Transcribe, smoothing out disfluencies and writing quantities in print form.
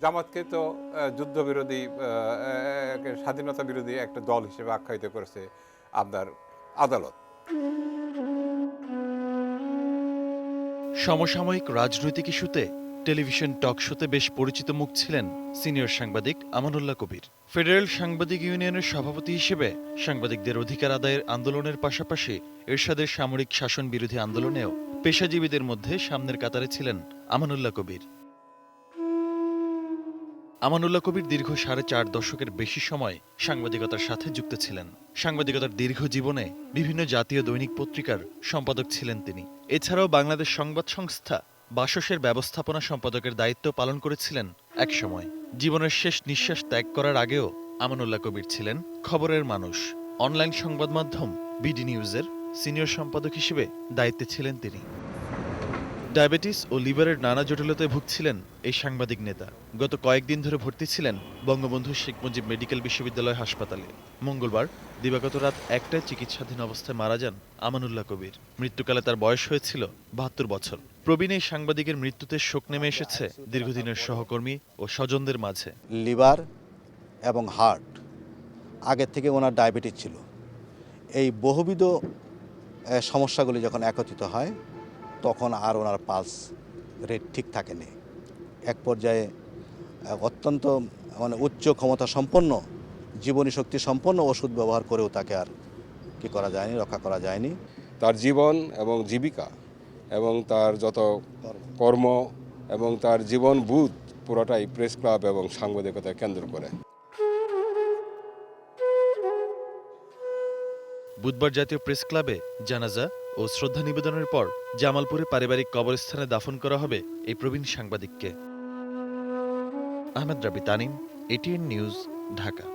জামাতকে তো যুদ্ধবিরোধী স্বাধীনতা বিরোধী একটা দল হিসেবে আখ্যায়িত করেছে আপনার আদালত। সমসাময়িক রাজনৈতিক ইস্যুতে টেলিভিশন টক শোতে বেশ পরিচিত মুখ ছিলেন সিনিয়র সাংবাদিক আমানুল্লাহ কবির। ফেডারেল সাংবাদিক ইউনিয়নের সভাপতি হিসেবে সাংবাদিকদের অধিকার আদায়ের আন্দোলনের পাশাপাশি এরশাদের সামরিক শাসন বিরোধী আন্দোলনেও পেশাজীবীদের মধ্যে সামনের কাতারে ছিলেন আমানুল্লাহ কবির। আমানুল্লাহ কবির দীর্ঘ 4.5 দশকের বেশি সময় সাংবাদিকতার সাথে যুক্ত ছিলেন। সাংবাদিকতার দীর্ঘ জীবনে বিভিন্ন জাতীয় দৈনিক পত্রিকার সম্পাদক ছিলেন তিনি। এছাড়াও বাংলাদেশ সংবাদ সংস্থা বাসসের ব্যবস্থাপনা সম্পাদকের দায়িত্ব পালন করেছিলেন একসময়। জীবনের শেষ নিঃশ্বাস ত্যাগ করার আগেও আমানুল্লাহ কবির ছিলেন খবরের মানুষ। অনলাইন সংবাদ মাধ্যম বিডি নিউজের সিনিয়র সম্পাদক হিসেবে দায়িত্বে ছিলেন তিনি। ডায়াবেটিস ও লিভারের নানা জটিলতায় ভুগছিলেন এই সাংবাদিক নেতা। গত কয়েকদিন ধরে ভর্তি ছিলেন বঙ্গবন্ধু শেখ মুজিব মেডিকেল বিশ্ববিদ্যালয় হাসপাতালে। মঙ্গলবার দিবাগত রাত 1টায় চিকিৎসাধীন অবস্থায় মারা যান আমানুল্লাহ কবির। মৃত্যুকালে তার বয়স হয়েছিল 72 বছর। প্রবীণ এই সাংবাদিকের মৃত্যুতে শোক নেমে এসেছে দীর্ঘদিনের সহকর্মী ও স্বজনদের মাঝে। লিভার এবং হার্ট আগের থেকে ওনার ডায়াবেটিস ছিল। এই বহুবিধ সমস্যাগুলি যখন একত্রিত হয় তখন আর ওনার পালস রেট ঠিক থাকেনি। এক পর্যায়ে অত্যন্ত উচ্চ ক্ষমতা সম্পন্ন, জীবনী শক্তি সম্পন্ন ওষুধ ব্যবহার করেও তাকে আর কি করা যায়নি, রক্ষা করা যায়নি। তার জীবন এবং জীবিকা এবং তার যত কর্ম এবং তার জীবন বুধ পুরোটাই প্রেস ক্লাব এবং সাংবাদিকতা কেন্দ্র করে। বুধবার জাতীয় প্রেস ক্লাবে জানাজা ও শ্রদ্ধা নিবেদনের পর জামালপুরে পারিবারিক কবরস্থানে দাফন করা হবে এই প্রবীণ সাংবাদিককে। আহমেদ রাবি তানিম, এটিএন নিউজ, ঢাকা।